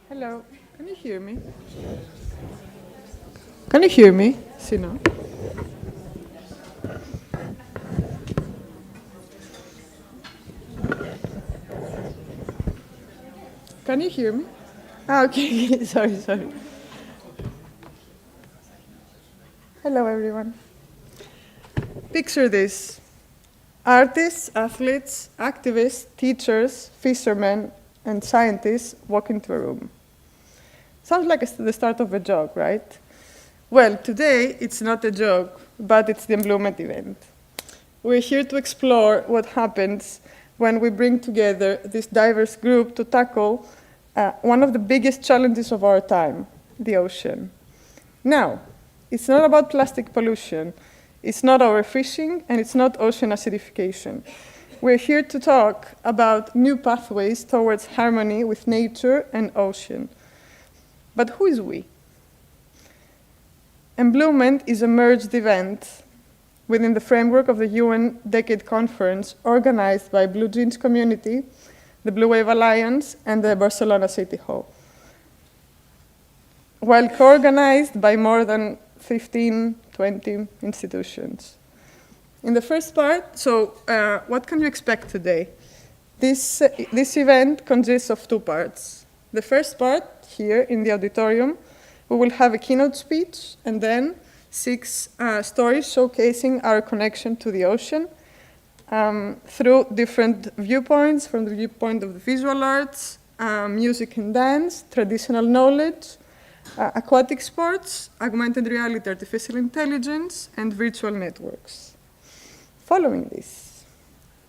Hello, can you hear me? Can you hear me? Sino? Can you hear me? Ah, okay, sorry. Hello, everyone. Picture this. Artists, athletes, activists, teachers, fishermen, and scientists walk into a room. Sounds like the start of a joke, right? Well, today it's not a joke, but it's the Enbluement event. We're here to explore what happens when we bring together this diverse group to tackle one of the biggest challenges of our time, the ocean. Now, it's not about plastic pollution, it's not overfishing, and it's not ocean acidification. We're here to talk about new pathways towards harmony with nature and ocean. But who is we? Enbluement is a merged event within the framework of the UN Decade Conference organized by Blue Jeans Community, the Blue Wave Alliance, and the Barcelona City Hall. While co-organized by more than 15, 20 institutions. In the first part, what can you expect today? This event consists of two parts. The first part, here in the auditorium, we will have a keynote speech and then 6 stories showcasing our connection to the ocean through different viewpoints, from the viewpoint of the visual arts, music and dance, traditional knowledge, aquatic sports, augmented reality, artificial intelligence, and virtual networks. Following this,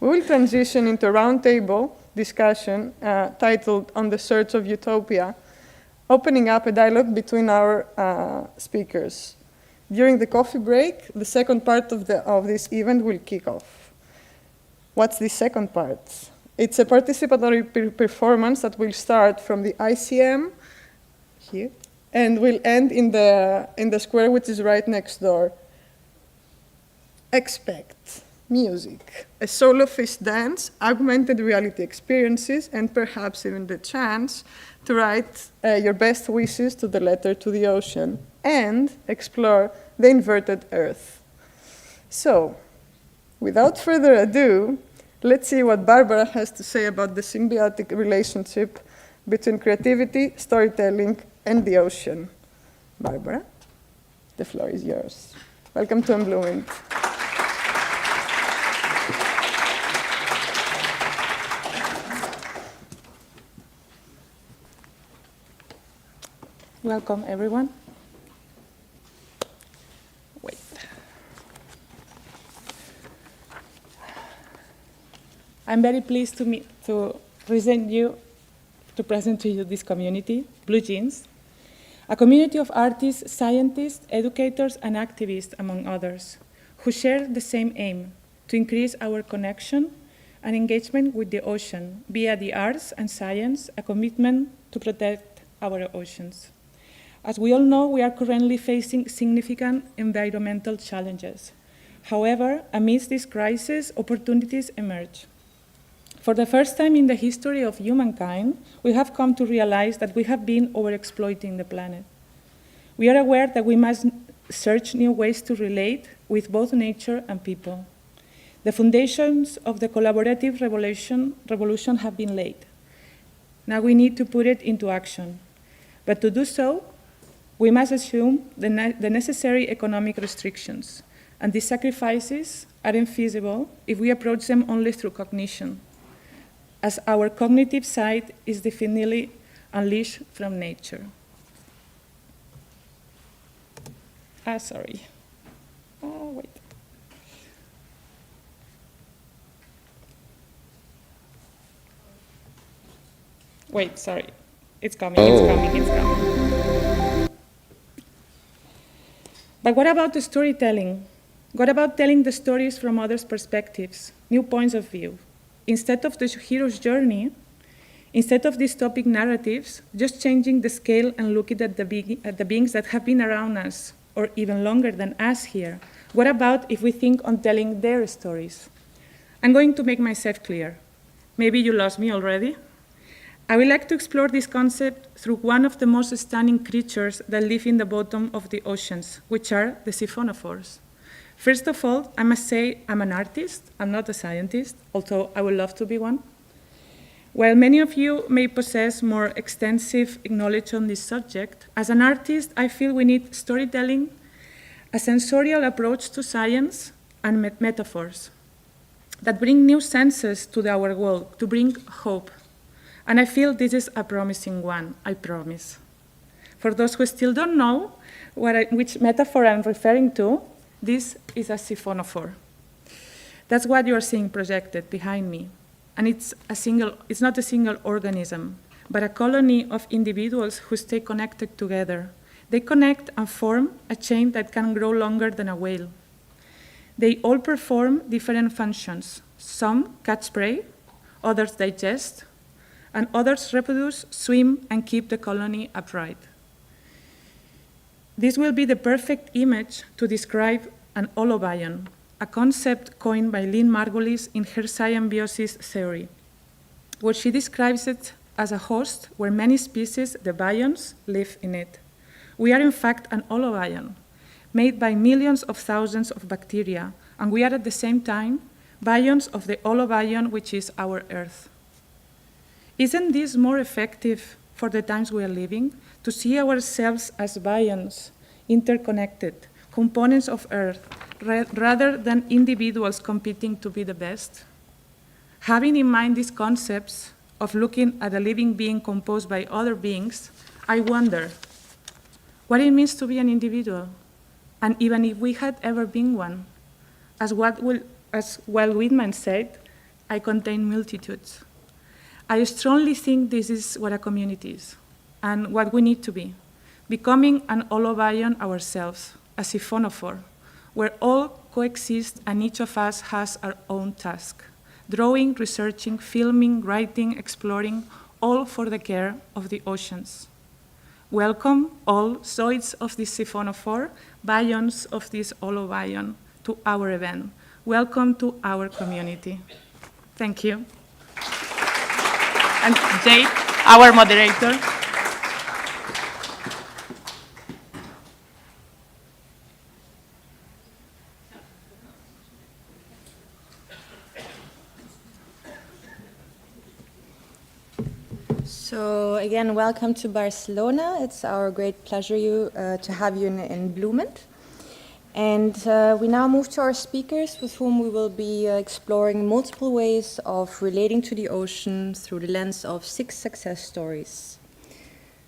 we will transition into a roundtable discussion titled On the Search of Utopia, opening up a dialogue between our speakers. During the coffee break, the second part of this event will kick off. What's the second part? It's a participatory performance that will start from the ICM here and will end in the square, which is right next door. Expect music, a solo fish dance, augmented reality experiences, and perhaps even the chance to write your best wishes to the letter to the ocean and explore the inverted Earth. So, without further ado, let's see what Barbara has to say about the symbiotic relationship between creativity, storytelling, and the ocean. Barbara, the floor is yours. Welcome to Enbluement. Welcome, everyone. Wait. I'm very pleased to present to you this community, Blue Jeans, a community of artists, scientists, educators, and activists, among others, who share the same aim, to increase our connection and engagement with the ocean via the arts and science, a commitment to protect our oceans. As we all know, we are currently facing significant environmental challenges. However, amidst this crisis, opportunities emerge. For the first time in the history of humankind, we have come to realize that we have been overexploiting the planet. We are aware that we must search new ways to relate with both nature and people. The foundations of the collaborative revolution have been laid. Now we need to put it into action. But to do so, we must assume the necessary economic restrictions, and these sacrifices are infeasible if we approach them only through cognition, as our cognitive side is definitely unleashed from nature. Sorry. Oh, wait. Wait, sorry. It's coming, it's coming. But what about the storytelling? What about telling the stories from others' perspectives, new points of view? Instead of the hero's journey, instead of dystopic narratives, just changing the scale and looking at the beings that have been around us, or even longer than us here. What about if we think on telling their stories? I'm going to make myself clear. Maybe you lost me already. I would like to explore this concept through one of the most stunning creatures that live in the bottom of the oceans, which are the siphonophores. First of all, I must say I'm an artist. I'm not a scientist, although I would love to be one. While many of you may possess more extensive knowledge on this subject, as an artist, I feel we need storytelling, a sensorial approach to science, and metaphors that bring new senses to our world, to bring hope. And I feel this is a promising one, I promise. For those who still don't know which metaphor I'm referring to, this is a siphonophore. That's what you're seeing projected behind me. And it's not a single organism, but a colony of individuals who stay connected together. They connect and form a chain that can grow longer than a whale. They all perform different functions. Some catch prey, others digest, and others reproduce, swim, and keep the colony upright. This will be the perfect image to describe an holobiont, a concept coined by Lynn Margulis in her symbiosis theory, where she describes it as a host where many species, the bionts, live in it. We are in fact an holobiont, made by millions of thousands of bacteria, and we are at the same time bionts of the holobiont, which is our Earth. Isn't this more effective for the times we are living, to see ourselves as bionts, interconnected, components of Earth, rather than individuals competing to be the best? Having in mind these concepts of looking at a living being composed by other beings, I wonder what it means to be an individual, and even if we had ever been one. As Walt Whitman said, I contain multitudes. I strongly think this is what a community is, and what we need to be, becoming an holobiont ourselves, a siphonophore, where all coexist and each of us has our own task, drawing, researching, filming, writing, exploring, all for the care of the oceans. Welcome all zoids of this siphonophore, bionts of this holobiont, to our event. Welcome to our community. Thank you. And Jade, our moderator. So again, welcome to Barcelona. It's our great pleasure to have you in Enbluement. And we now move to our speakers, with whom we will be exploring multiple ways of relating to the ocean through the lens of 6 success stories.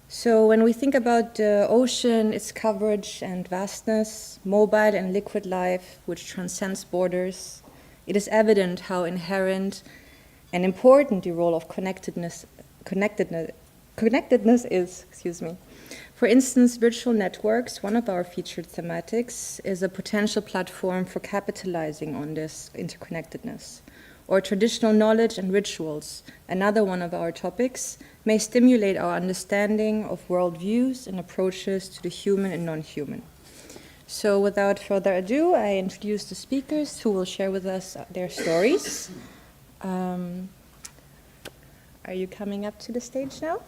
So when we think about the ocean, its coverage and vastness, mobile and liquid life, which transcends borders, it is evident how inherent and important the role of connectedness is. Excuse me. For instance, virtual networks, one of our featured thematics, is a potential platform for capitalizing on this interconnectedness. Or traditional knowledge and rituals, another one of our topics, may stimulate our understanding of worldviews and approaches to the human and non-human. So without further ado, I introduce the speakers who will share with us their stories. Are you coming up to the stage now?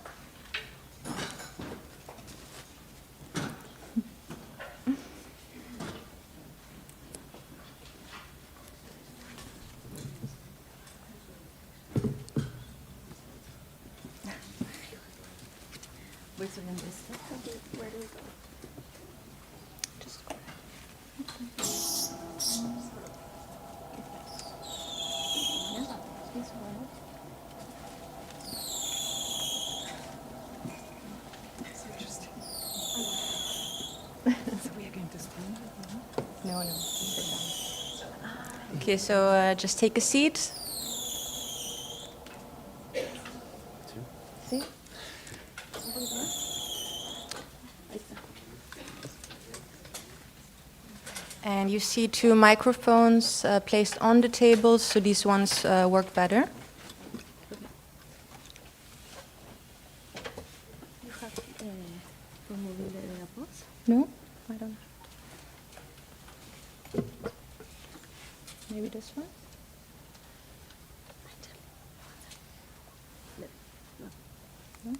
Where do we go? Just go. That's interesting. So we are going to spin it? No, sit down. Okay, so just take a seat. See? And you see two microphones placed on the tables, so these ones work better. You have for moving the AirPods? No? I don't. Maybe this one? No?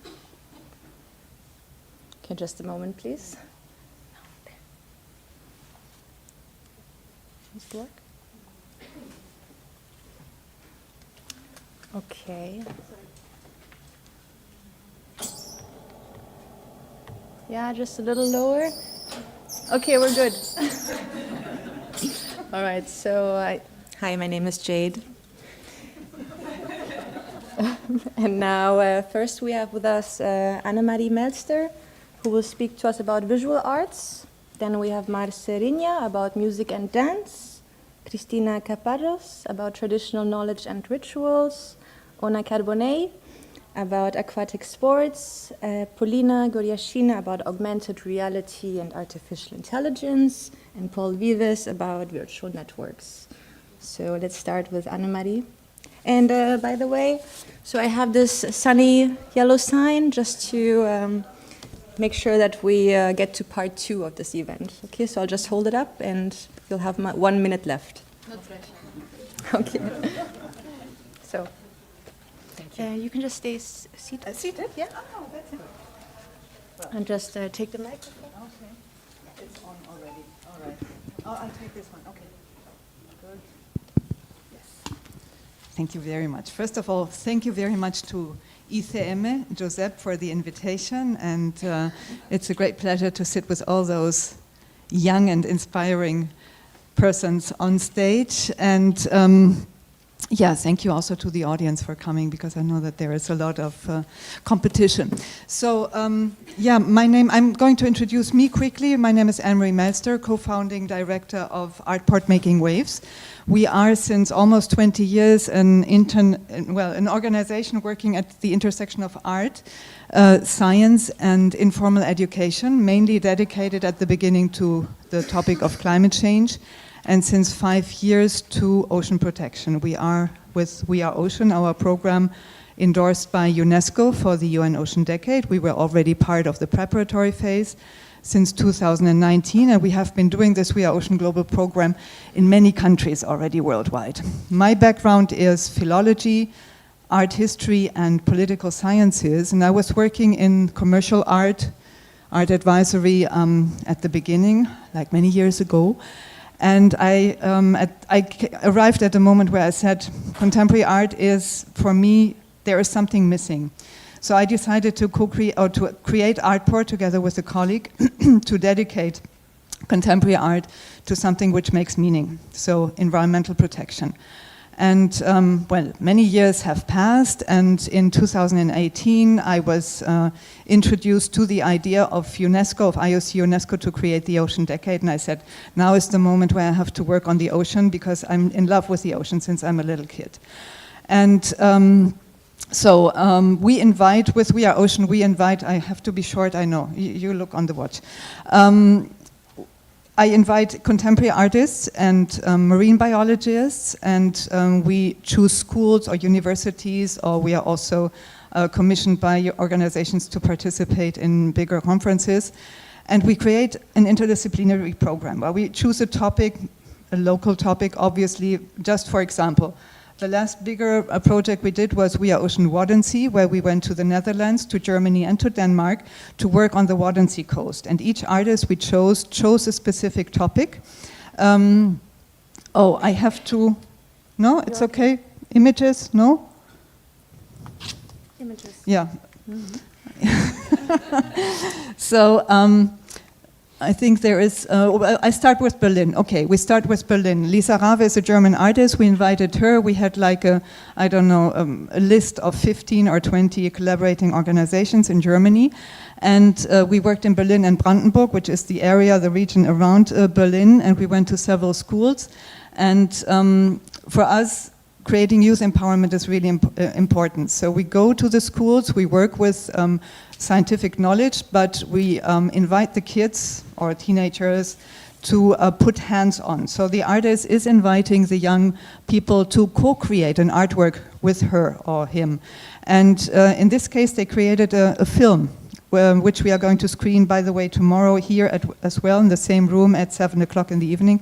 Okay, just a moment, please. Does it work? Okay. Yeah, just a little lower. Okay, we're good. All right, so hi, my name is Jade. And now, first we have with us Annemarie Melster, who will speak to us about visual arts. Then we have Marcerinia about music and dance, Cristina Caparros about traditional knowledge and rituals, Ona Carbonell about aquatic sports, Polina Goriashina about augmented reality and artificial intelligence, and Paul Vives about virtual networks. So let's start with Annemarie. And by the way, so I have this sunny yellow sign just to make sure that we get to part 2 of this event. Okay, so I'll just hold it up and you'll have 1 minute left. Not fresh. Okay. So, you can just stay seated. Seated? Yeah. Oh, that's it. And just take the microphone. Okay. It's on already. All right. Oh, I'll take this one. Okay. Good. Yes. Thank you very much. First of all, thank you very much to ICM, Josep, for the invitation. And it's a great pleasure to sit with all those young and inspiring persons on stage. And yeah, thank you also to the audience for coming, because I know that there is a lot of competition. So yeah, I'm going to introduce me quickly. My name is Annemarie Melster, co-founding director of Artport Making Waves. We are, since almost 20 years, an organization working at the intersection of art, science, and informal education, mainly dedicated at the beginning to the topic of climate change, and since 5 years to ocean protection. We are with We Are Ocean, our program endorsed by UNESCO for the UN Ocean Decade. We were already part of the preparatory phase since 2019, and we have been doing this We Are Ocean global program in many countries already worldwide. My background is philology, art history, and political sciences, and I was working in commercial art advisory at the beginning, like many years ago. And I arrived at a moment where I said, contemporary art is, for me, there is something missing. So I decided to create Artport together with a colleague to dedicate contemporary art to something which makes meaning, so environmental protection. And well, many years have passed, and in 2018 I was introduced to the idea of UNESCO, of IOC UNESCO, to create the Ocean Decade, and I said, now is the moment where I have to work on the ocean, because I'm in love with the ocean since I'm a little kid. And we invite, with We Are Ocean, we invite, I have to be short, I know, you look on the watch. I invite contemporary artists and marine biologists, and we choose schools or universities, or we are also commissioned by organizations to participate in bigger conferences. And we create an interdisciplinary program where we choose a topic, a local topic, obviously. Just for example, the last bigger project we did was We Are Ocean Waddenzee, where we went to the Netherlands, to Germany, and to Denmark to work on the Waddenzee coast. And each artist we chose a specific topic. Oh, I have to. No, it's okay. Images? No. Images. Yeah. So I think there is, I start with Berlin. Okay, we start with Berlin. Lisa Rave is a German artist. We invited her. We had like a, I don't know, a list of 15 or 20 collaborating organizations in Germany. And we worked in Berlin and Brandenburg, which is the area, the region around Berlin. And we went to several schools. And for us, creating youth empowerment is really important. So we go to the schools, we work with scientific knowledge, but we invite the kids or teenagers to put hands on. So the artist is inviting the young people to co-create an artwork with her or him. And in this case, they created a film, which we are going to screen, by the way, tomorrow here as well, in the same room at 7 o'clock in the evening.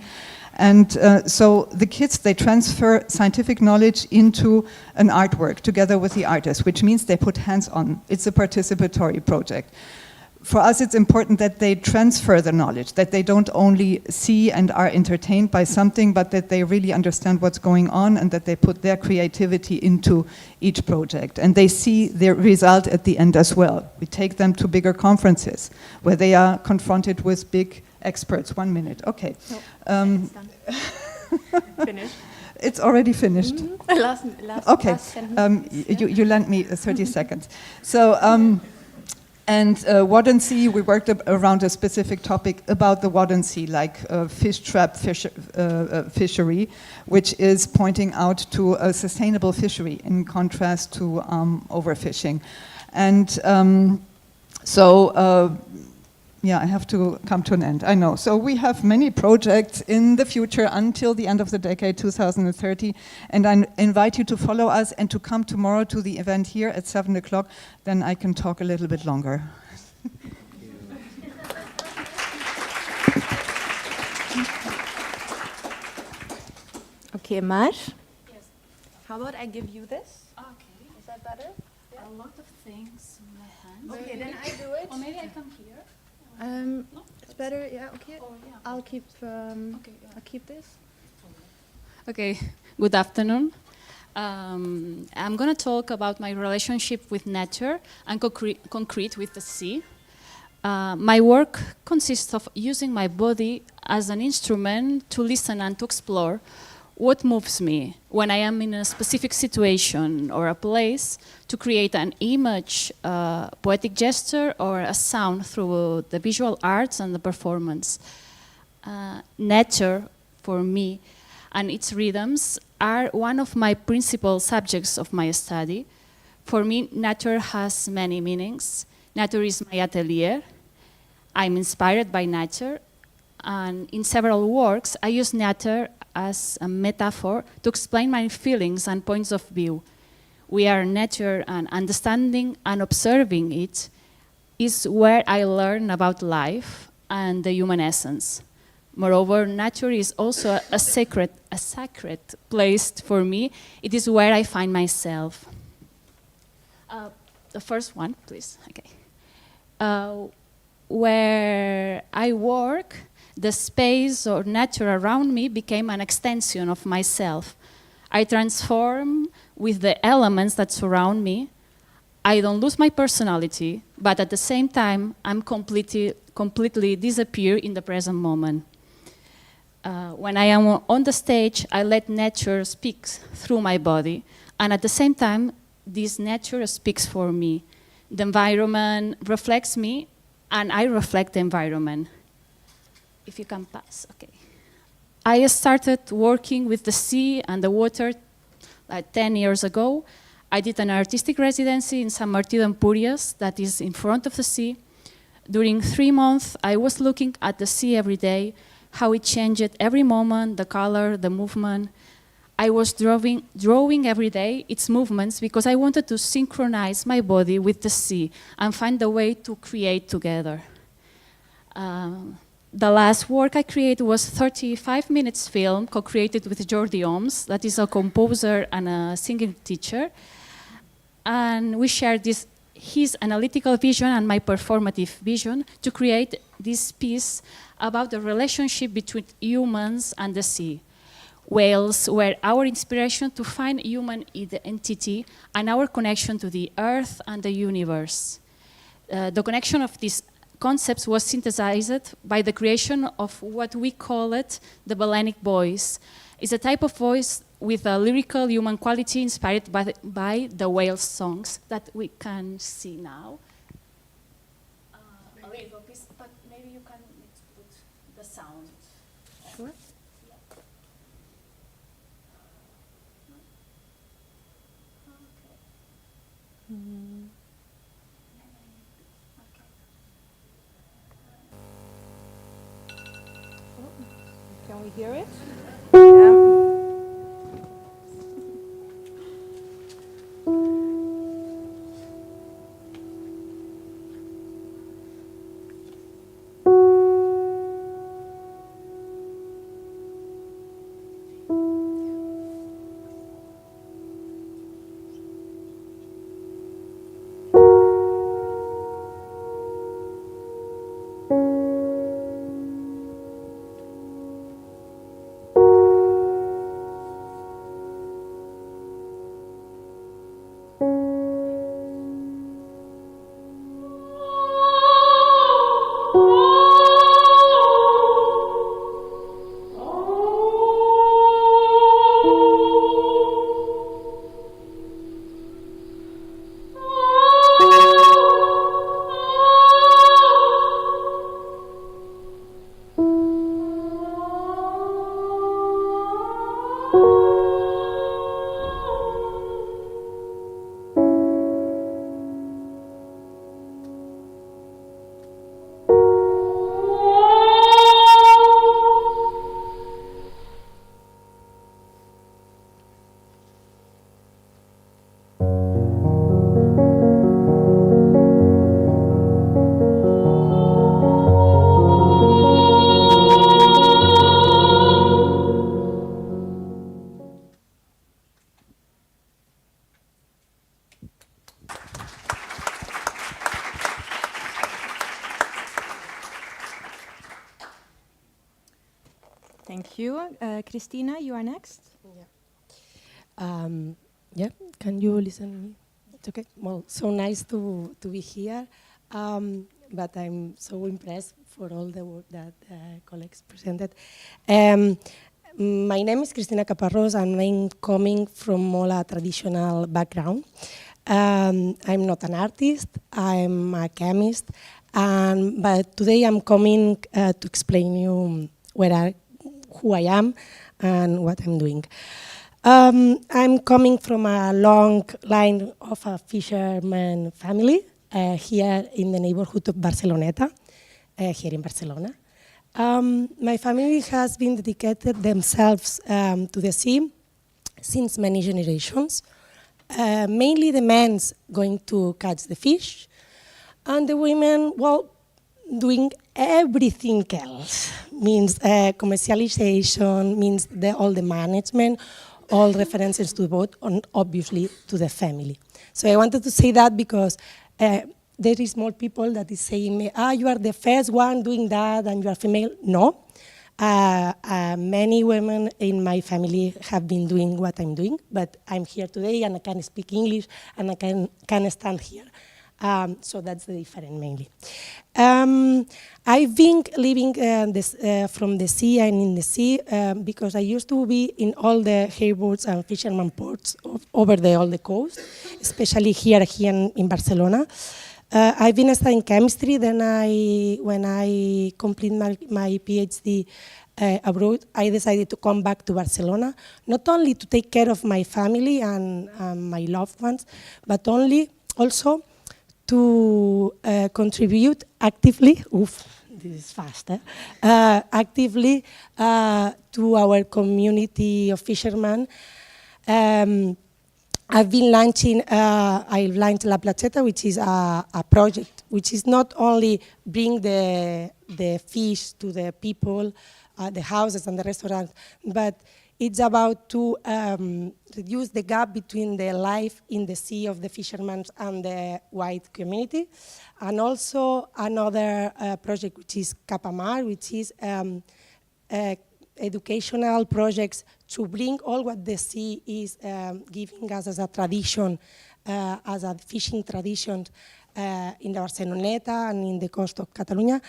And so the kids, they transfer scientific knowledge into an artwork together with the artist, which means they put hands on. It's a participatory project. For us, it's important that they transfer the knowledge, that they don't only see and are entertained by something, but that they really understand what's going on and that they put their creativity into each project. And they see their result at the end as well. We take them to bigger conferences where they are confronted with big experts. 1 minute, okay. It's done. Finished. It's already finished. Last Okay, sentence. you lent me 30 seconds. So, and Waddenzee, we worked around a specific topic about the Waddenzee, like fish trap fishery, which is pointing out to a sustainable fishery in contrast to overfishing. And yeah, I have to come to an end, I know. So we have many projects in the future until the end of the decade, 2030. And I invite you to follow us and to come tomorrow to the event here at 7 o'clock. Then I can talk a little bit longer. Okay, Marsh. Yes. How about I give you this? Okay. Is that better? A lot of things in my hands. Okay, then I do it. Or maybe I come here. It's better. Yeah. Okay. Oh, yeah. I'll keep. Okay, yeah. I'll keep this. Okay, good afternoon. I'm going to talk about my relationship with nature and concrete with the sea. My work consists of using my body as an instrument to listen and to explore what moves me when I am in a specific situation or a place, to create an image, poetic gesture, or a sound through the visual arts and the performance. Nature, for me, and its rhythms are one of my principal subjects of my study. For me, nature has many meanings. Nature is my atelier. I'm inspired by nature, and in several works, I use nature as a metaphor to explain my feelings and points of view. We are nature, and understanding and observing it is where I learn about life and the human essence. Moreover, nature is also a sacred place for me. It is where I find myself. The first one, please. Okay. Where I work, the space or nature around me became an extension of myself. I transform with the elements that surround me. I don't lose my personality, but at the same time, I'm completely disappear in the present moment. When I am on the stage, I let nature speak through my body, and at the same time, this nature speaks for me. The environment reflects me, and I reflect the environment. If you can pass, okay. I started working with the sea and the water like 10 years ago, I did an artistic residency in San Martín de Empúries, that is in front of the sea. During 3 months, I was looking at the sea every day, how it changed every moment, the color, the movement. I was drawing every day its movements because I wanted to synchronize my body with the sea and find a way to create together. The last work I created was 35 minutes film co-created with Jordi Oms, that is a composer and a singing teacher. And we shared his analytical vision and my performative vision to create this piece about the relationship between humans and the sea. Whales were our inspiration to find human identity and our connection to the earth and the universe. The connection of these concepts was synthesized by the creation of what we call it the Bellenic voice. It's a type of voice with a lyrical human quality inspired by the whale songs that we can see now. A little piece, but maybe you can put the sound. Sure. Can we hear it? Thank you. Christina, you are next. Yeah, can you listen to me? It's okay. Well, so nice to be here, but I'm so impressed for all the work that colleagues presented. My name is Cristina Caparrós, and I'm coming from all a traditional background. I'm not an artist, I'm a chemist, but today I'm coming to explain you who I am and what I'm doing. I'm coming from a long line of a fisherman family here in the neighborhood of Barceloneta, here in Barcelona. My family has been dedicated themselves to the sea since many generations. Mainly the men going to catch the fish, and the women, well, doing everything else. Means commercialization, means all the management, all references to the boat, and obviously to the family. So I wanted to say that because there is more people that is saying, you are the first one doing that and you are female. No. Many women in my family have been doing what I'm doing, but I'm here today and I can speak English and I can stand here. So that's the difference mainly. I've been living from the sea and in the sea because I used to be in all the hayboats and fisherman ports over all the coast, especially here in Barcelona. I've been studying chemistry, then when I complete my PhD, abroad, I decided to come back to Barcelona, not only to take care of my family and my loved ones, but also to contribute actively, this is fast, actively to our community of fishermen. I've been launching, I launched La Placeta, which is a project which is not only bring the fish to the people, the houses and the restaurants, but it's about to reduce the gap between the life in the sea of the fishermen and the white community. And also another project which is Capamar, which is educational projects to bring all what the sea is giving us as a tradition, as a fishing tradition in the Barceloneta and in the coast of Catalonia.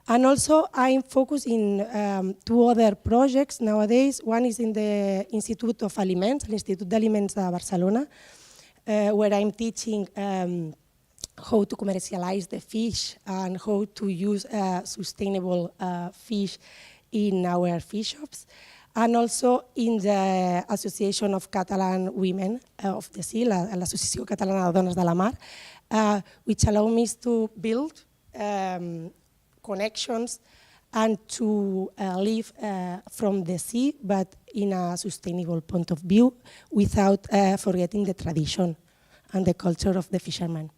And also I'm focused in two other projects nowadays. One is in the Institute of Aliments, Institut d'Aliments de Barcelona, where I'm teaching how to commercialize the fish and how to use sustainable fish in our fish shops, and also in the Association of Catalan Women of the Sea, l'Associació Catalana de Dones de la Mar, which allow me to build connections and to live from the sea, but in a sustainable point of view, without forgetting the tradition and the culture of the fishermen.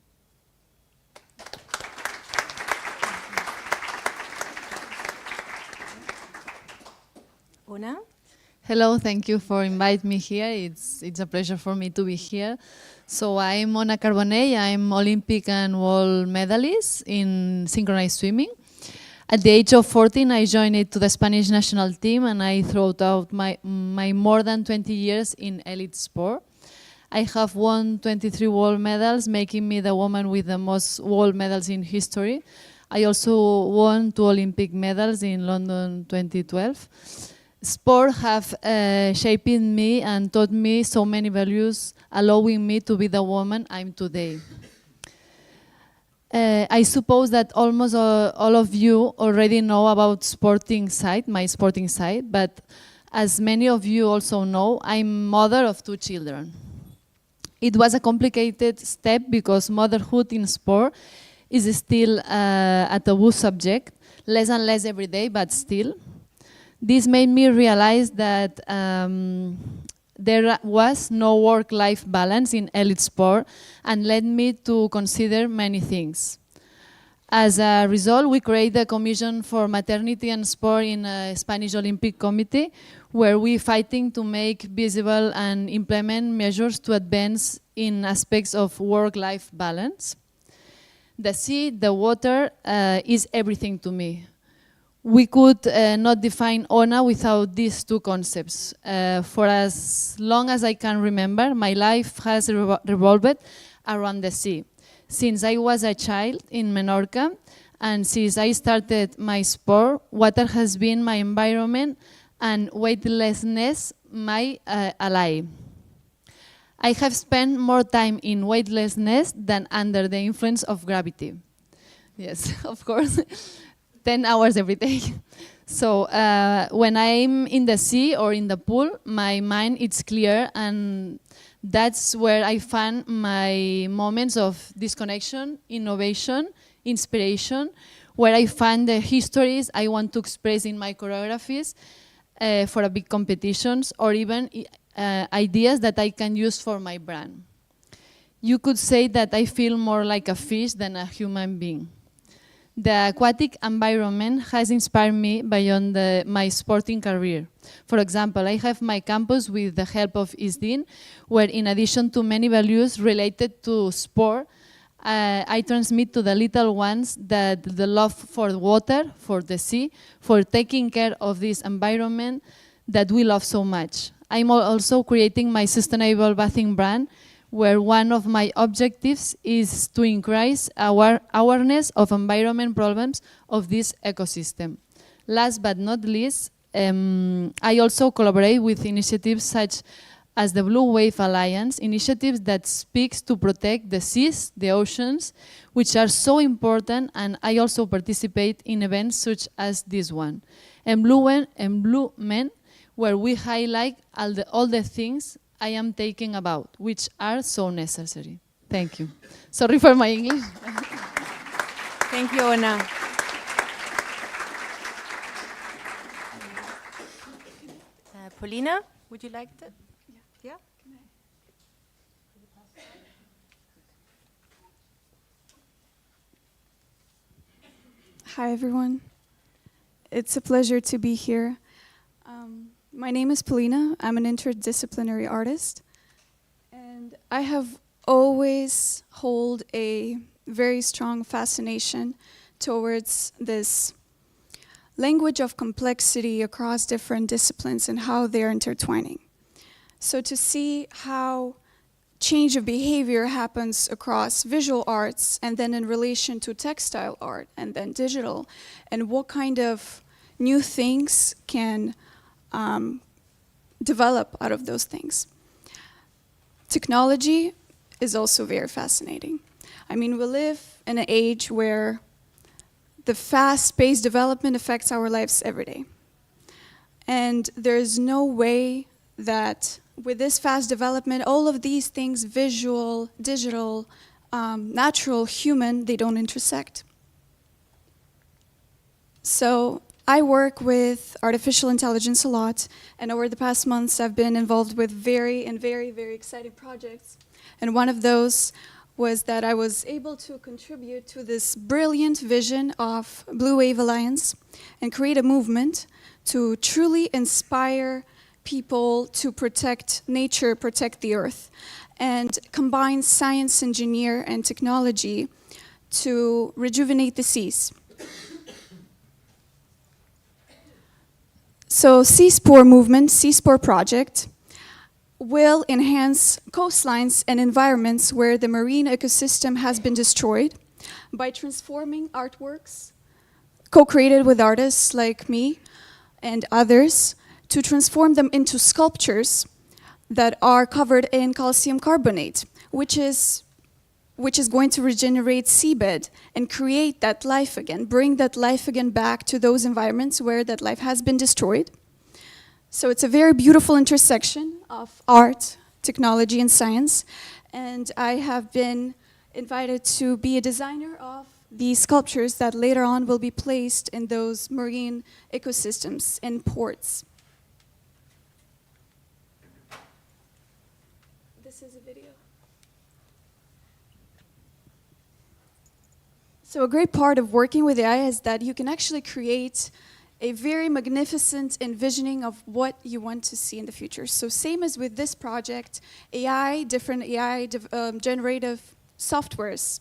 Una? Hello, thank you for inviting me here. It's a pleasure for me to be here. So I'm Mona Carbonell. I'm Olympic and world medalist in synchronized swimming. At the age of 14, I joined to the Spanish national team, and I throughout out my more than 20 years in elite sport. I have won 23 world medals, making me the woman with the most world medals in history. I also won 2 Olympic medals in London 2012. Sport have shaped me and taught me so many values, allowing me to be the woman I'm today. I suppose that almost all of you already know about my sporting side, but as many of you also know, I'm mother of 2 children. It was a complicated step because motherhood in sport is still a taboo subject, less and less every day, but still. This made me realize that there was no work-life balance in elite sport and led me to consider many things. As a result, we created a commission for maternity and sport in a Spanish Olympic Committee, where we're fighting to make visible and implement measures to advance in aspects of work-life balance. The sea, the water, is everything to me. We could not define Ona without these 2 concepts. For as long as I can remember, my life has revolved around the sea. Since I was a child in Menorca, and since I started my sport, water has been my environment and weightlessness my ally. I have spent more time in weightlessness than under the influence of gravity. Yes, of course. 10 hours every day. So when I'm in the sea or in the pool, my mind is clear, and that's where I find my moments of disconnection, innovation, inspiration, where I find the histories I want to express in my choreographies for a big competitions, or even ideas that I can use for my brand. You could say that I feel more like a fish than a human being. The aquatic environment has inspired me beyond my sporting career. For example, I have my campus with the help of ISDIN, where in addition to many values related to sport, I transmit to the little ones that the love for water, for the sea, for taking care of this environment that we love so much. I'm also creating my sustainable bathing brand, where one of my objectives is to increase our awareness of environment problems of this ecosystem. Last but not least, I also collaborate with initiatives such as the Blue Wave Alliance, initiatives that speaks to protect the seas, the oceans, which are so important, and I also participate in events such as this one. Enbluement, where we highlight all the things I am thinking about, which are so necessary. Thank you. Sorry for my English. Thank you, Ona. Paulina, would you like to? Yeah. Hi, everyone. It's a pleasure to be here. My name is Paulina. I'm an interdisciplinary artist. And I have always held a very strong fascination towards this language of complexity across different disciplines and how they're intertwining. So to see how change of behavior happens across visual arts and then in relation to textile art and then digital, and what kind of new things can develop out of those things. Technology is also very fascinating. I mean, we live in an age where the fast-paced development affects our lives every day. And there's no way that with this fast development, all of these things, visual, digital, natural, human, they don't intersect. So I work with artificial intelligence a lot, and over the past months I've been involved with very exciting projects. And one of those was that I was able to contribute to this brilliant vision of Blue Wave Alliance and create a movement to truly inspire people to protect nature, protect the earth, and combine science, engineer, and technology to rejuvenate the seas. So Seaspore movement, Seaspore project, will enhance coastlines and environments where the marine ecosystem has been destroyed by transforming artworks co-created with artists like me and others to transform them into sculptures that are covered in calcium carbonate, which is going to regenerate seabed and create that life again, bring that life again back to those environments where that life has been destroyed. So it's a very beautiful intersection of art, technology, and science. And I have been invited to be a designer of these sculptures that later on will be placed in those marine ecosystems in ports. This is a video. So a great part of working with AI is that you can actually create a very magnificent envisioning of what you want to see in the future. So same as with this project, different AI generative softwares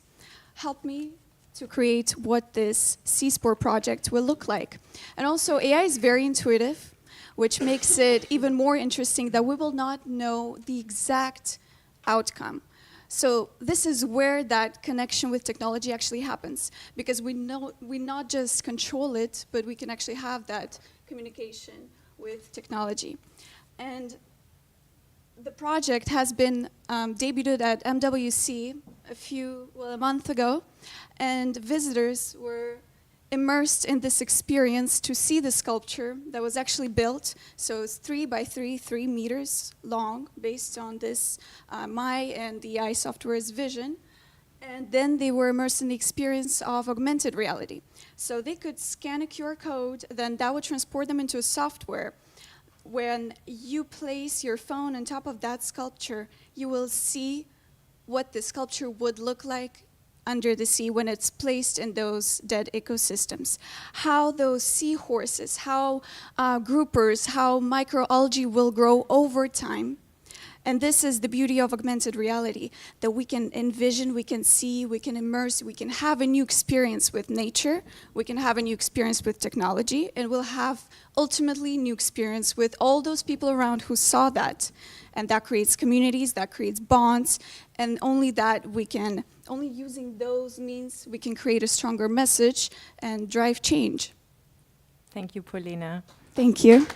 help me to create what this Seaspore project will look like. And also AI is very intuitive, which makes it even more interesting that we will not know the exact outcome. So this is where that connection with technology actually happens, because we not just control it, but we can actually have that communication with technology. And the project has been debuted at MWC a month ago, and visitors were immersed in this experience to see the sculpture that was actually built. So it's 3 by 3 meters long, based on this my and the AI software's vision. And then they were immersed in the experience of augmented reality. So they could scan a QR code, then that would transport them into a software. When you place your phone on top of that sculpture, you will see what the sculpture would look like under the sea when it's placed in those dead ecosystems. How those seahorses, how groupers, how microalgae will grow over time. And this is the beauty of augmented reality, that we can envision, we can see, we can immerse, we can have a new experience with nature, we can have a new experience with technology, and we'll have ultimately new experience with all those people around who saw that. And that creates communities, that creates bonds, and only using those means, we can create a stronger message and drive change. Thank you, Paulina. Thank you.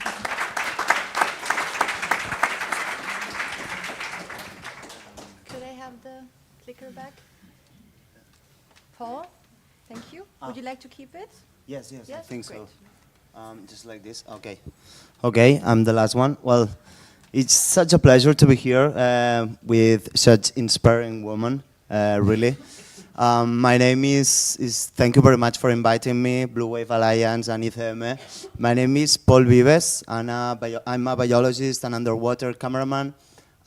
Could I have the clicker back? Paul, thank you. Would you like to keep it? Yes, I think Great. so. Just like this. Okay. Okay, I'm the last one. Well, it's such a pleasure to be here with such inspiring woman, really. My name is, thank you very much for inviting me, Blue Wave Alliance and ICM. My name is Paul Vives, and I'm a biologist and underwater cameraman.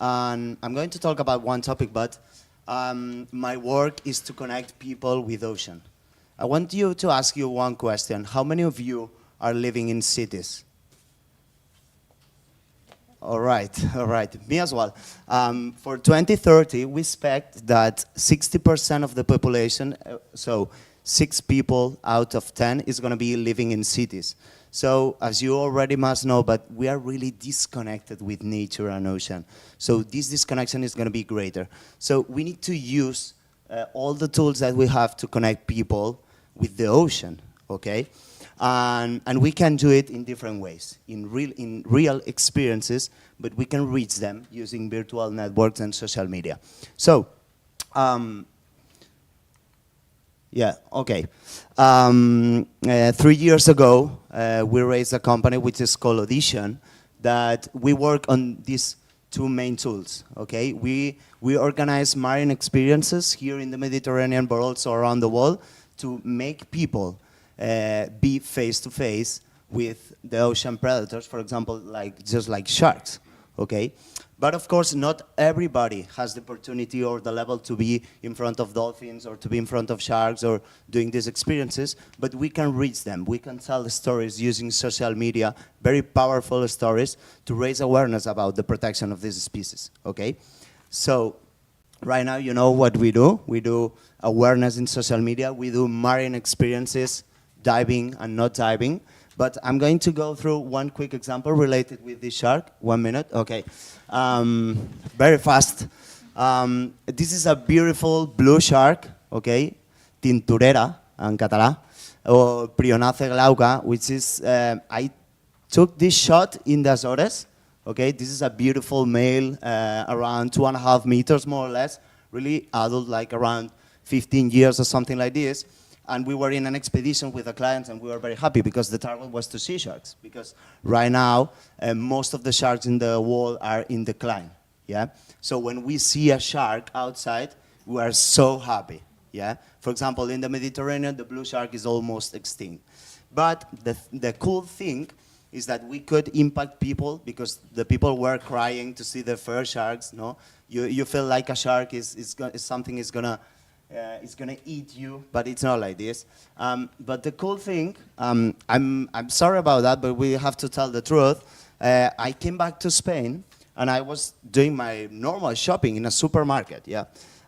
And I'm going to talk about one topic, but my work is to connect people with ocean. I want you to ask you one question. How many of you are living in cities? All right. Me as well. For 2030, we expect that 60% of the population, so 6 people out of 10, is going to be living in cities. So, as you already must know, but we are really disconnected with nature and ocean. So this disconnection is going to be greater. So we need to use all the tools that we have to connect people with the ocean, okay? And we can do it in different ways, in real experiences, but we can reach them using virtual networks and social media. So, yeah, okay. 3 years ago, we raised a company which is called Audition, that we work on these 2 main tools, okay? We organize marine experiences here in the Mediterranean, but also around the world, to make people be face-to-face with the ocean predators, for example, just like sharks, okay? But of course, not everybody has the opportunity or the level to be in front of dolphins or to be in front of sharks or doing these experiences, but we can reach them. We can tell the stories using social media, very powerful stories, to raise awareness about the protection of these species, okay? So, right now, you know what we do. We do awareness in social media. We do marine experiences, diving and not diving. But I'm going to go through one quick example related with this shark. 1 minute, okay. Very fast. This is a beautiful blue shark, okay? Tinturera, en català, or Prionace glauca, which is, I took this shot in the Azores, okay? This is a beautiful male, around 2.5 meters, more or less, really adult, like around 15 years or something like this. And we were in an expedition with the clients, and we were very happy because the target was to see sharks. Because right now, most of the sharks in the world are in decline, yeah? So when we see a shark outside, we are so happy, yeah? For example, in the Mediterranean, the blue shark is almost extinct. But the cool thing is that we could impact people because the people were crying to see the first sharks, no? You feel like a shark is something is gonna eat you, but it's not like this. But the cool thing, I'm sorry about that, but we have to tell the truth. I came back to Spain, and I was doing my normal shopping in a supermarket, yeah?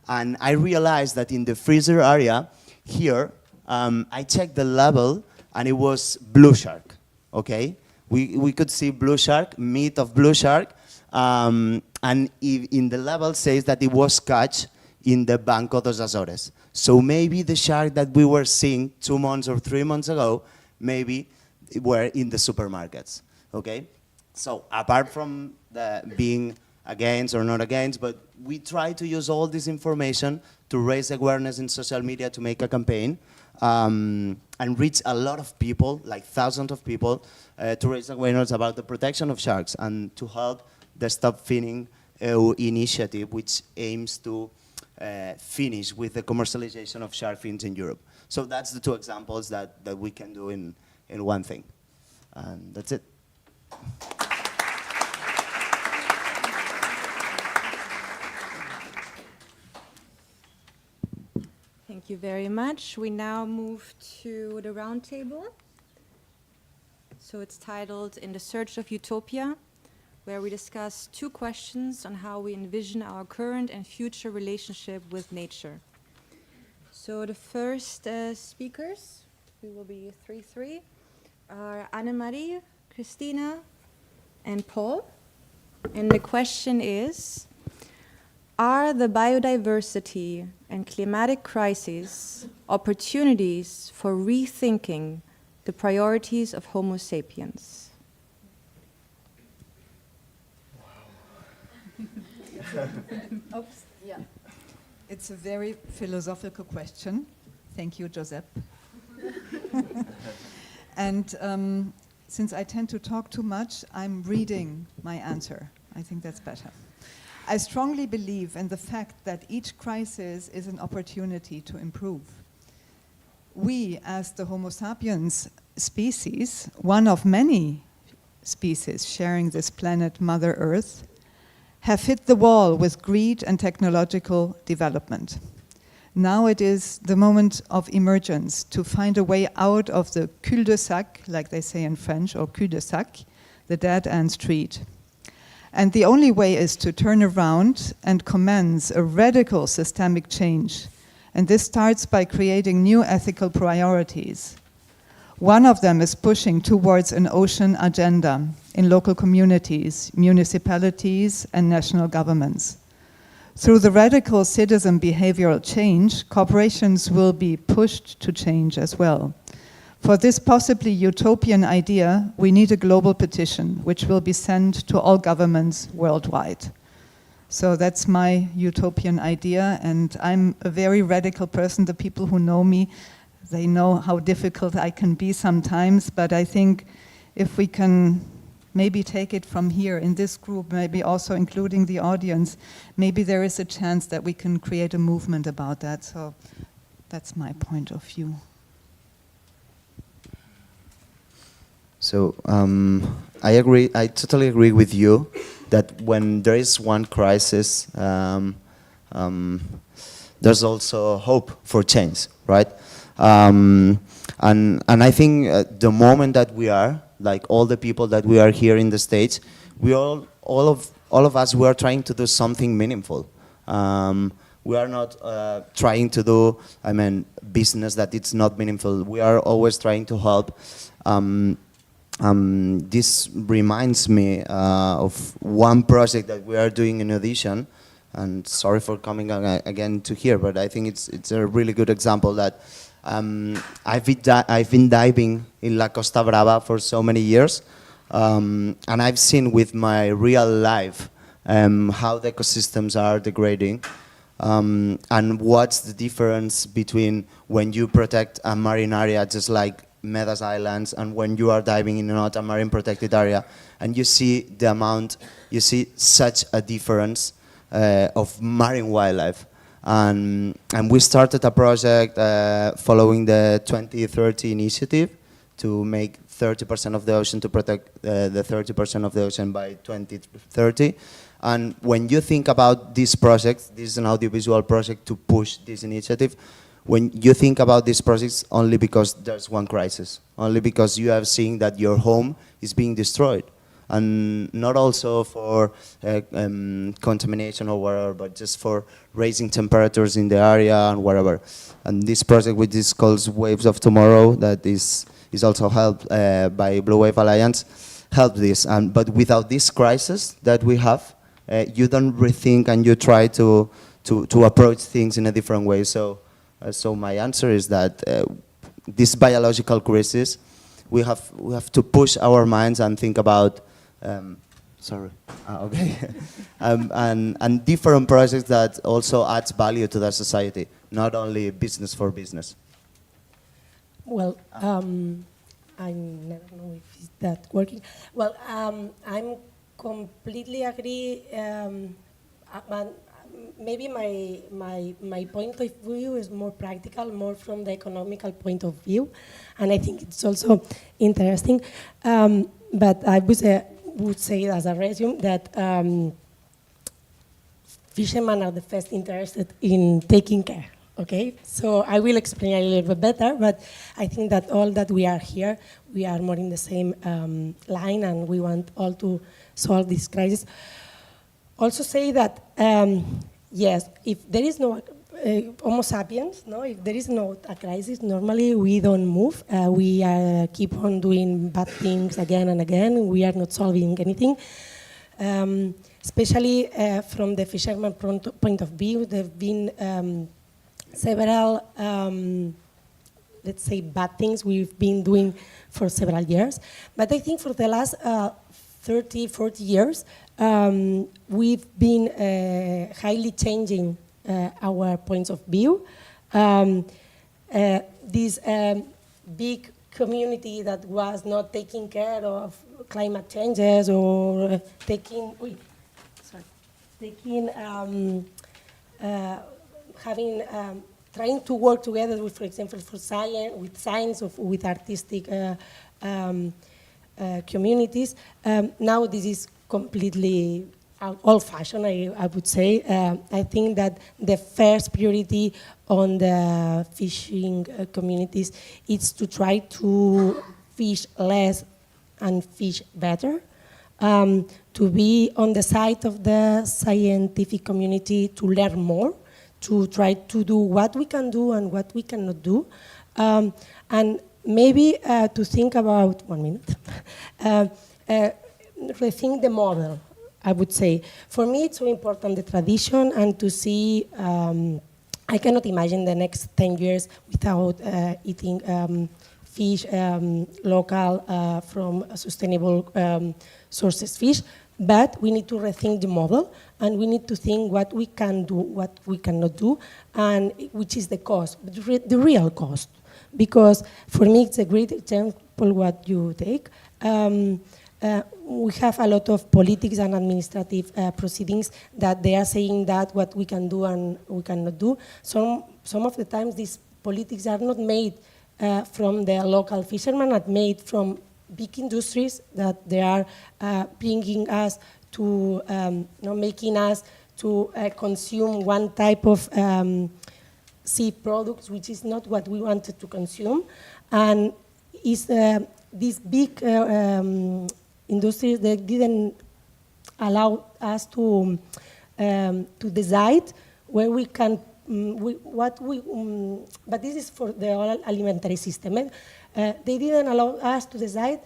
And I realized that in the freezer area here, I checked the level, and it was blue shark, okay? We could see blue shark, meat of blue shark, and in the level says that it was catch in the Banco dos Azores. So maybe the shark that we were seeing 2 months or 3 months ago, maybe were in the supermarkets, okay? So apart from being against or not against, but we try to use all this information to raise awareness in social media to make a campaign and reach a lot of people, like thousands of people, to raise awareness about the protection of sharks and to help the Stop Finning initiative, which aims to finish with the commercialization of shark fins in Europe. So that's the 2 examples that we can do in one thing. And that's it. Thank you very much. We now move to the roundtable. So it's titled In the Search of Utopia, where we discuss 2 questions on how we envision our current and future relationship with nature. So the first speakers, we will be 3-3, are Annemarie, Christina, and Paul. And the question is, are the biodiversity and climatic crises opportunities for rethinking the priorities of Homo sapiens? Oops. Yeah. It's a very philosophical question. Thank you, Josep. And since I tend to talk too much, I'm reading my answer. I think that's better. I strongly believe in the fact that each crisis is an opportunity to improve. We, as the Homo sapiens species, one of many species sharing this planet, Mother Earth, have hit the wall with greed and technological development. Now it is the moment of emergence to find a way out of the cul-de-sac, like they say in French, or cul-de-sac, the dead-end street. And the only way is to turn around and commence a radical systemic change. And this starts by creating new ethical priorities. One of them is pushing towards an ocean agenda in local communities, municipalities, and national governments. Through the radical citizen behavioral change, corporations will be pushed to change as well. For this possibly utopian idea, we need a global petition, which will be sent to all governments worldwide. So that's my utopian idea, and I'm a very radical person. The people who know me, they know how difficult I can be sometimes, but I think if we can maybe take it from here in this group, maybe also including the audience, maybe there is a chance that we can create a movement about that. So that's my point of view. So I agree. I totally agree with you that when there is one crisis, there's also hope for change, right? And I think the moment that we are, like all the people that we are here in the States, we all of us, we are trying to do something meaningful. We are not trying to do, business that it's not meaningful. We are always trying to help. This reminds me of one project that we are doing in Audition, and sorry for coming again to here, but I think it's a really good example that I've been diving in La Costa Brava for so many years, and I've seen with my real life how the ecosystems are degrading, and what's the difference between when you protect a marine area just like Medas Islands and when you are diving in not a marine protected area, and you see such a difference of marine wildlife. And we started a project following the 2030 initiative to make 30% of the ocean, to protect the 30% of the ocean by 2030. And when you think about this project, this is an audiovisual project to push this initiative, when you think about these projects only because there's one crisis, only because you have seen that your home is being destroyed, and not also for contamination or whatever, but just for raising temperatures in the area and whatever. And this project, which is called Waves of Tomorrow, that is also helped by Blue Wave Alliance, helped this. But without this crisis that we have, you don't rethink and you try to approach things in a different way. So my answer is that this biological crisis, we have to push our minds and think about, and different projects that also adds value to the society, not only business for business. Well, I never know if it's that working. Well, I'm completely agree. Maybe my point of view is more practical, more from the economical point of view, and I think it's also interesting. But I would say as a resume that fishermen are the first interested in taking care. Okay, so I will explain a little bit better, but I think that all that we are here, we are more in the same line, and we want all to solve this crisis. Also say that, yes, if there is no Homo sapiens, if there is no a crisis, normally we don't move. We keep on doing bad things again and again. We are not solving anything. Especially from the fisherman point of view, there have been several, let's say, bad things we've been doing for several years. But I think for the last 30, 40 years, we've been highly changing our points of view. These big community that was not taking care of climate changes or having trying to work together with, for example, for science, with science, or with artistic communities. Now this is completely old-fashioned, I would say. I think that the first priority on the fishing communities is to try to fish less and fish better. To be on the side of the scientific community, to learn more, to try to do what we can do and what we cannot do, and maybe to think about, 1 minute, rethink the model, I would say. For me, it's so important, the tradition, and to see, I cannot imagine the next 10 years without eating fish, local, from sustainable sources fish, but we need to rethink the model, and we need to think what we can do, what we cannot do, and which is the cost, the real cost. Because for me, it's a great example what you take. We have a lot of politics and administrative proceedings that they are saying that what we can do and we cannot do. Some of the times these politics are not made from the local fishermen, but made from big industries that they are bringing us to, making us to consume one type of sea products, which is not what we wanted to consume. And is these big industries that didn't allow us to decide where we can, but this is for the whole alimentary system. They didn't allow us to decide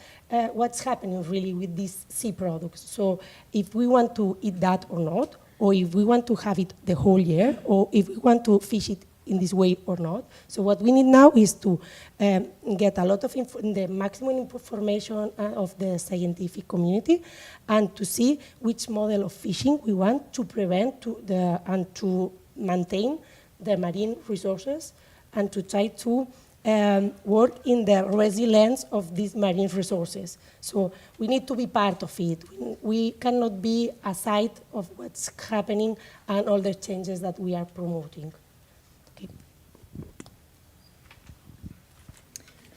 what's happening really with these sea products. So if we want to eat that or not, or if we want to have it the whole year, or if we want to fish it in this way or not. So what we need now is to get a lot of the maximum information of the scientific community, and to see which model of fishing we want to prevent and to maintain the marine resources, and to try to work in the resilience of these marine resources. So we need to be part of it. We cannot be aside of what's happening and all the changes that we are promoting. Okay.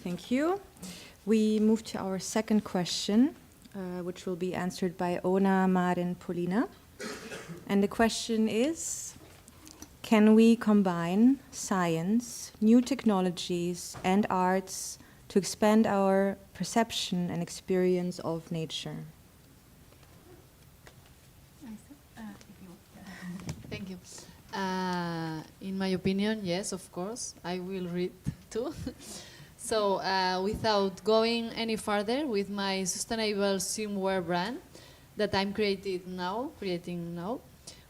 Thank you. We move to our second question, which will be answered by Ona, Maren, Polina. And the question is, can we combine science, new technologies, and arts to expand our perception and experience of nature? Thank you. In my opinion, yes, of course. I will read too. So, without going any further with my sustainable swimwear brand that I'm creating now,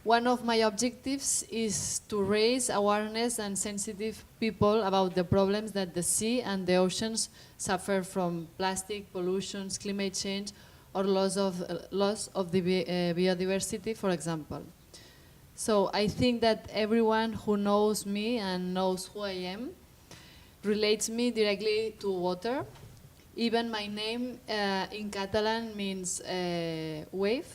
one of my objectives is to raise awareness and sensitive people about the problems that the sea and the oceans suffer from plastic, pollution, climate change, or loss of the biodiversity, for example. So I think that everyone who knows me and knows who I am relates me directly to water. Even my name in Catalan means wave.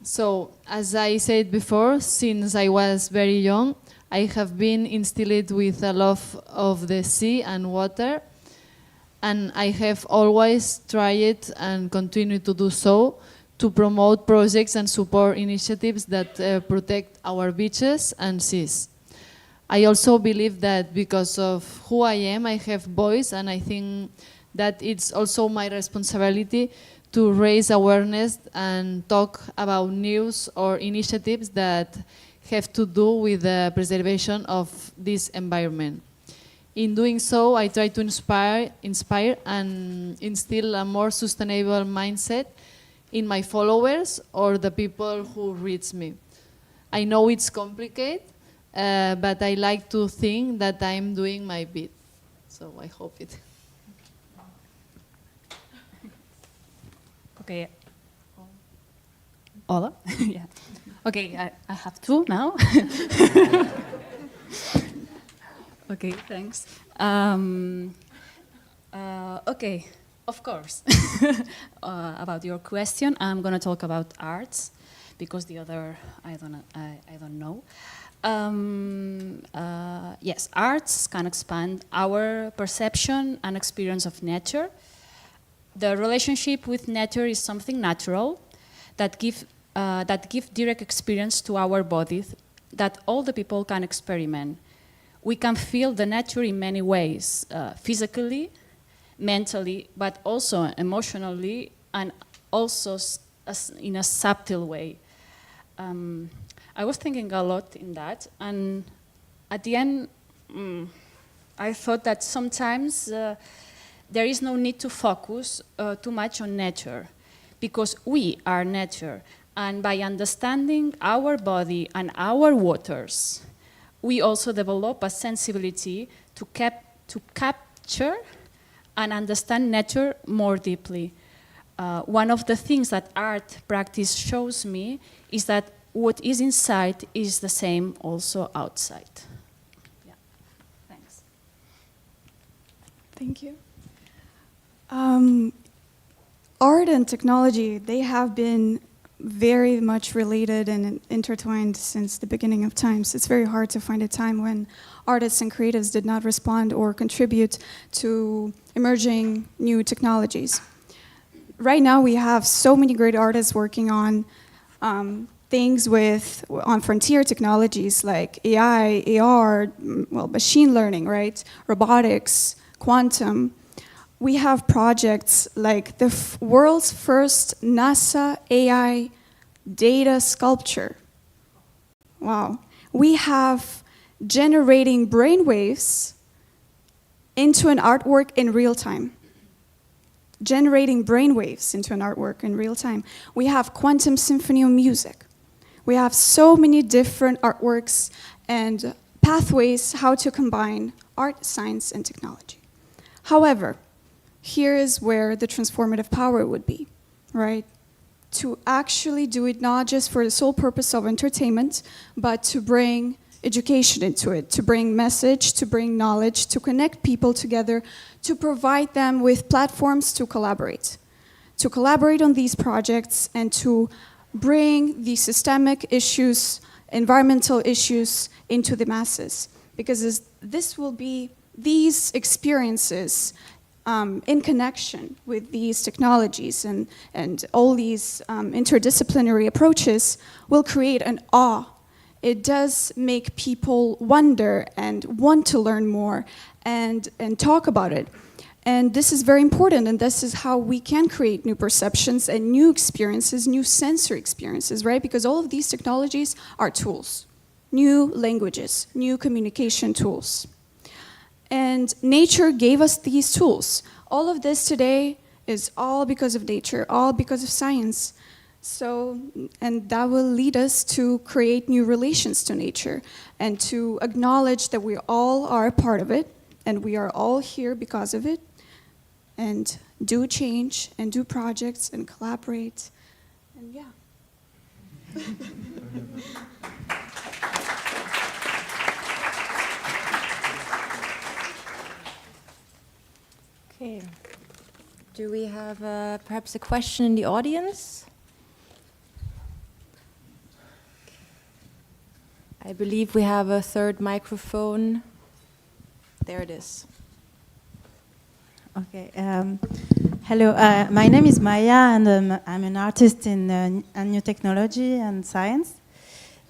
So, as I said before, since I was very young, I have been instilled with a love of the sea and water, and I have always tried and continue to do so to promote projects and support initiatives that protect our beaches and seas. I also believe that because of who I am, I have voice, and I think that it's also my responsibility to raise awareness and talk about news or initiatives that have to do with the preservation of this environment. In doing so, I try to inspire and instill a more sustainable mindset in my followers or the people who read me. I know it's complicated, but I like to think that I'm doing my bit. So I hope it. Okay. Hola. Yeah. Okay, I have two now. Okay, thanks. Um, okay, of course. About your question, I'm going to talk about arts because the other I don't know. Yes, arts can expand our perception and experience of nature. The relationship with nature is something natural that give direct experience to our bodies that all the people can experiment. We can feel the nature in many ways, physically, mentally, but also emotionally, and also in a subtle way. I was thinking a lot in that, and at the end, I thought that sometimes there is no need to focus too much on nature, because we are nature, and by understanding our body and our waters, we also develop a sensibility to capture and understand nature more deeply. One of the things that art practice shows me is that what is inside is the same also outside. Yeah, thanks. Thank you. Art and technology, they have been very much related and intertwined since the beginning of times. It's very hard to find a time when artists and creatives did not respond or contribute to emerging new technologies. Right now we have so many great artists working on things on frontier technologies like AI, AR, well, machine learning, right? Robotics, quantum. We have projects like the world's first NASA AI data sculpture. Wow. We have generating brainwaves into an artwork in real time. Generating brainwaves into an artwork in real time. We have quantum symphony of music. We have so many different artworks and pathways how to combine art, science, and technology. However, here is where the transformative power would be, right? To actually do it not just for the sole purpose of entertainment, but to bring education into it, to bring message, to bring knowledge, to connect people together, to provide them with platforms to collaborate on these projects and to bring the systemic issues, environmental issues into the masses. Because this will be these experiences in connection with these technologies and all these interdisciplinary approaches will create an awe. It does make people wonder and want to learn more and talk about it. And this is very important, and this is how we can create new perceptions and new experiences, new sensory experiences, right? Because all of these technologies are tools, new languages, new communication tools. And nature gave us these tools. All of this today is all because of nature, all because of science. So, and that will lead us to create new relations to nature and to acknowledge that we all are a part of it and we are all here because of it, and do change and do projects and collaborate. And yeah. Okay. Do we have perhaps a question in the audience? I believe we have a third microphone. There it is. Okay. Hello. My name is Maya, and I'm an artist in new technology and science.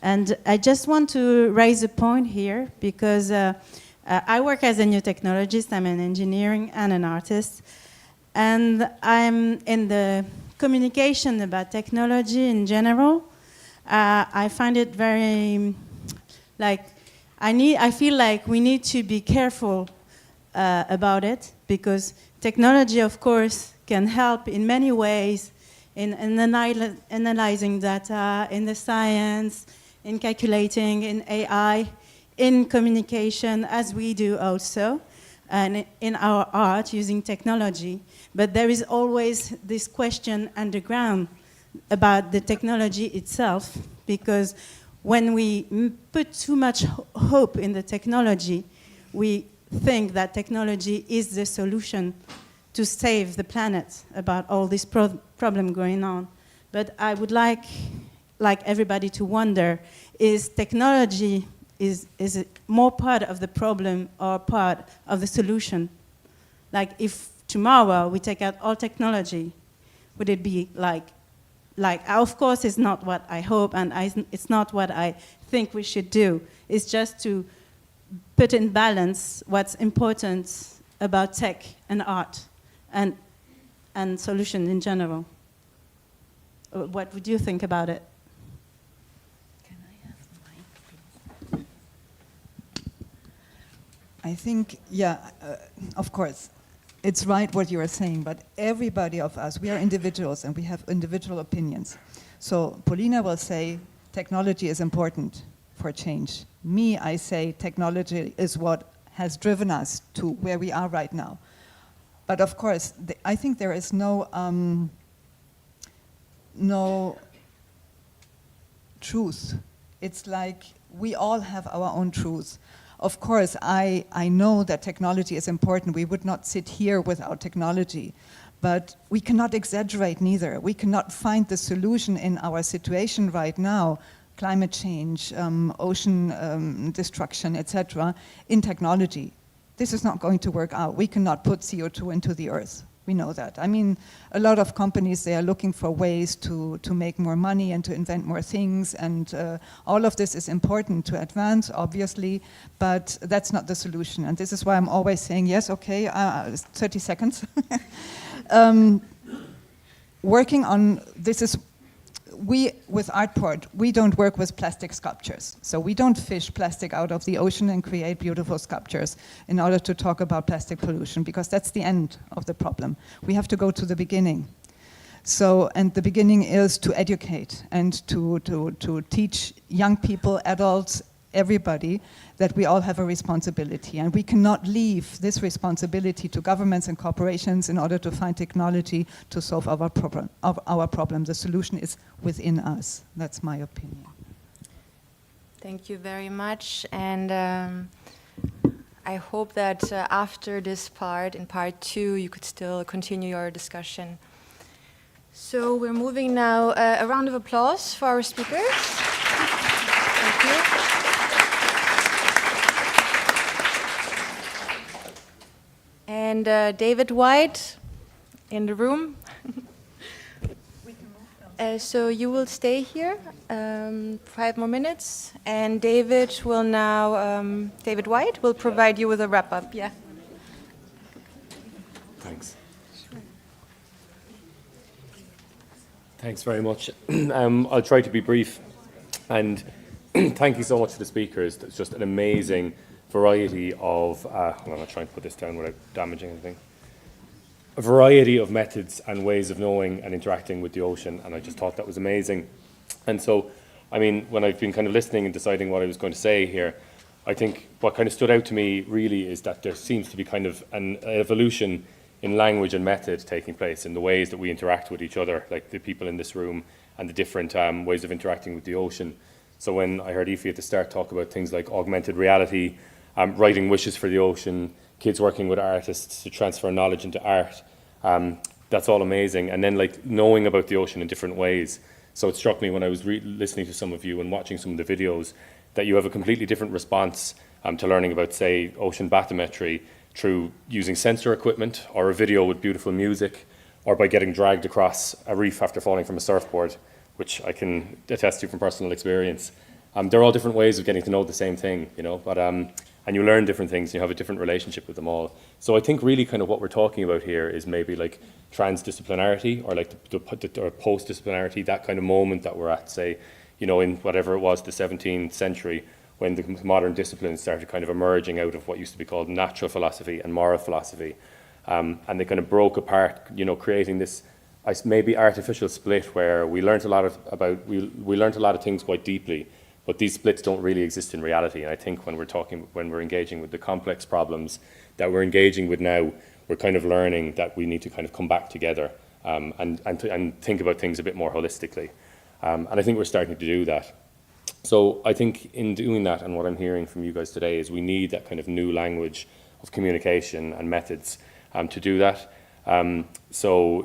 And I just want to raise a point here because I work as a new technologist. I'm an engineering and an artist. And I'm in the communication about technology in general. I find it very, I feel like we need to be careful about it, because technology, of course, can help in many ways in analyzing data, in the science, in calculating, in AI, in communication, as we do also, and in our art using technology. But there is always this question underground about the technology itself, because when we put too much hope in the technology, we think that technology is the solution to save the planet about all this problem going on. But I would like everybody to wonder, is technology, is it more part of the problem or part of the solution? Like if tomorrow we take out all technology, would it be like of course it's not what I hope and it's not what I think we should do. It's just to put in balance what's important about tech and art and solutions in general. What would you think about it? Can I have the mic, please? I think, yeah, of course, it's right what you are saying, but everybody of us, we are individuals and we have individual opinions. So Paulina will say technology is important for change. Me, I say technology is what has driven us to where we are right now. But of course, I think there is no truth. It's like we all have our own truth. Of course, I know that technology is important. We would not sit here without technology. But we cannot exaggerate neither. We cannot find the solution in our situation right now, climate change, ocean destruction, etc., in technology. This is not going to work out. We cannot put CO2 into the earth. We know that. I mean, a lot of companies, they are looking for ways to make more money and to invent more things, and all of this is important to advance, obviously, but that's not the solution. And this is why I'm always saying, yes, okay, 30 seconds. Working on, this is, we, with Artport, we don't work with plastic sculptures. So we don't fish plastic out of the ocean and create beautiful sculptures in order to talk about plastic pollution, because that's the end of the problem. We have to go to the beginning. So, and the beginning is to educate and to teach young people, adults, everybody, that we all have a responsibility. And we cannot leave this responsibility to governments and corporations in order to find technology to solve our problem. The solution is within us. That's my opinion. Thank you very much. And I hope that after this part, in part 2, you could still continue your discussion. So we're moving now, a round of applause for our speakers. Thank you. And David White in the room. So you will stay here 5 more minutes, and David will now, David White will provide you with a wrap-up. Yeah. Thanks. Thanks very much. I'll try to be brief, and thank you so much to the speakers. It's just an amazing variety of, hold on, I'm trying to put this down without damaging anything. A variety of methods and ways of knowing and interacting with the ocean, and I just thought that was amazing. And so, I mean, when I've been kind of listening and deciding what I was going to say here, I think what kind of stood out to me really is that there seems to be kind of an evolution in language and method taking place in the ways that we interact with each other, like the people in this room, and the different ways of interacting with the ocean. So when I heard Aoife at the start talk about things like augmented reality, writing wishes for the ocean, kids working with artists to transfer knowledge into art. That's all amazing. And then like knowing about the ocean in different ways. So it struck me when I was listening to some of you and watching some of the videos that you have a completely different response to learning about, say, ocean bathymetry through using sensor equipment or a video with beautiful music, or by getting dragged across a reef after falling from a surfboard, which I can attest to from personal experience. They're all different ways of getting to know the same thing, you know, but and you learn different things, you have a different relationship with them all. So I think really kind of what we're talking about here is maybe like transdisciplinarity, or like or post-disciplinarity, that kind of moment that we're at, say, you know, in whatever it was, the 17th century, when the modern disciplines started kind of emerging out of what used to be called natural philosophy and moral philosophy. And they kind of broke apart, you know, creating this maybe artificial split where we learned a lot of we learned a lot of things quite deeply, but these splits don't really exist in reality. And I think when we're engaging with the complex problems that we're engaging with now, we're kind of learning that we need to kind of come back together and think about things a bit more holistically. And I think we're starting to do that. So I think in doing that, and what I'm hearing from you guys today, is we need that kind of new language communication and methods to do that. So,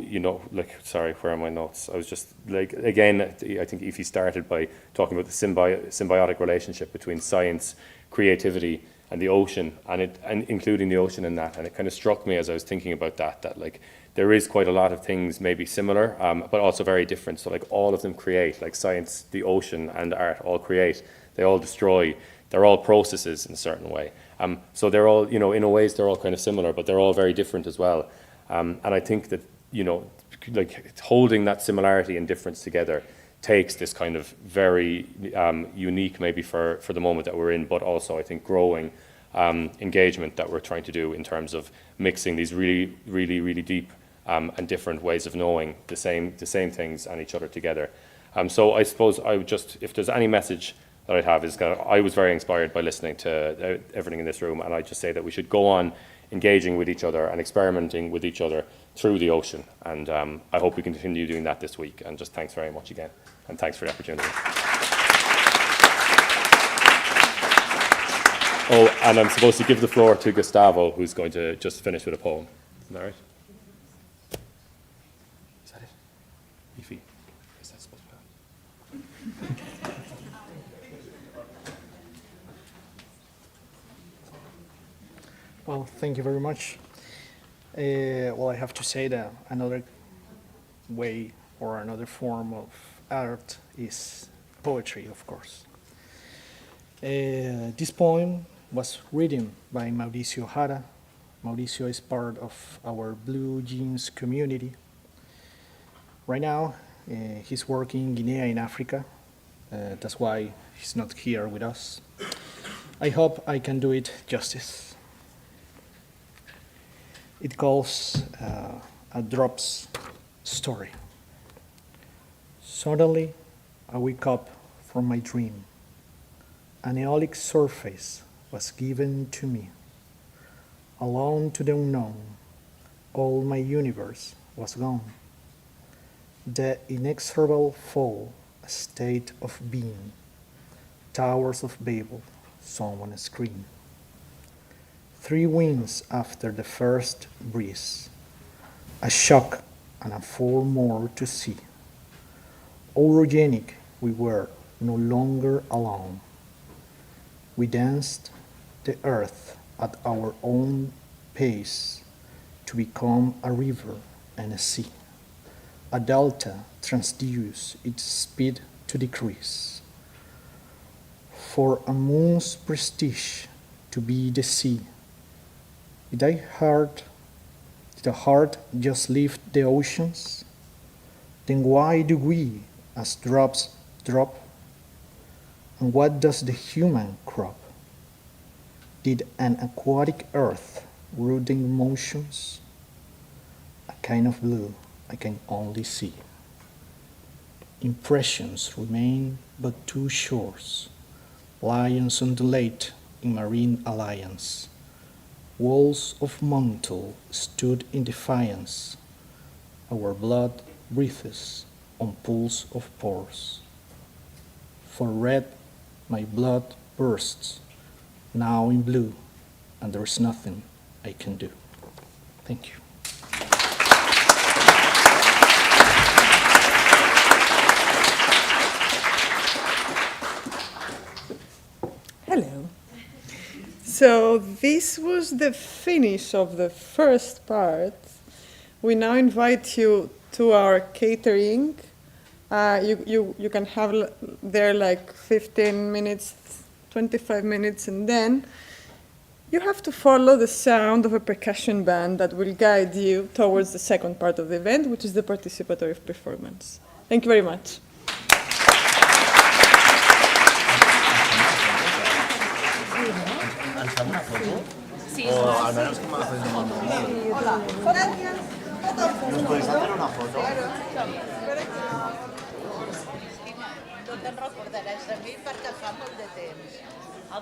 like, sorry, where are my notes? I was just, like, again, I think Aoife started by talking about the symbiotic relationship between science, creativity, and the ocean, and including the ocean in that. And it kind of struck me as I was thinking about that like, there is quite a lot of things maybe similar, but also very different. So, like, all of them create, like science, the ocean, and art all create. They all destroy. They're all processes in a certain way. So they're all, in a ways, they're all kind of similar, but they're all very different as well. And I think that, like, holding that similarity and difference together takes this kind of very unique, maybe for the moment that we're in, but also, I think, growing engagement that we're trying to do in terms of mixing these really, really, really deep and different ways of knowing the same things and each other together. So I suppose I would just, if there's any message that I'd have, is that I was very inspired by listening to everything in this room, and I'd just say that we should go on engaging with each other and experimenting with each other through the ocean. And I hope we continue doing that this week. And just thanks very much again. And thanks for the opportunity. Oh, and I'm supposed to give the floor to Gustavo, who's going to just finish with a poem. Isn't that right? Is that it? Aoife, is that supposed to be? Well, thank you very much. Well, I have to say that another way or another form of art is poetry, of course. This poem was written by Mauricio Jara. Mauricio is part of our Blue Jeans community. Right now, he's working in Guinea in Africa. That's why he's not here with us. I hope I can do it justice. It calls a drop's story. Suddenly, I wake up from my dream. An aeolic surface was given to me. Alone to the unknown, all my universe was gone. The inexorable fall, a state of being. Towers of Babel, someone scream. 3 winds after the first breeze, a shock and a 4 more to see. Orogenic, we were no longer alone. We danced the earth at our own pace to become a river and a sea. A delta transduced its speed to decrease. For a moon's prestige to be the sea, did a heart just lift the oceans? Then why do we, as drops, drop? And what does the human crop? Did an aquatic earth root the emotions? A kind of blue I can only see. Impressions remain but 2 shores. Lions undulate in marine alliance. Walls of mantle stood in defiance. Our blood breathes on pools of pores. For red my blood bursts, now in blue, and there is nothing I can do. Thank you. Hello. So this was the finish of the first part. We now invite you to our catering. You can have there like 15 minutes, 25 minutes, and then you have to follow the sound of a percussion band that will guide you towards the second part of the event, which is the participatory performance. Thank you very much. Sí, o al menos que me hagas un móvil. Hola. ¿Nos podéis hacer una foto? No te'n recordaràs de mi perquè fa molt de temps. El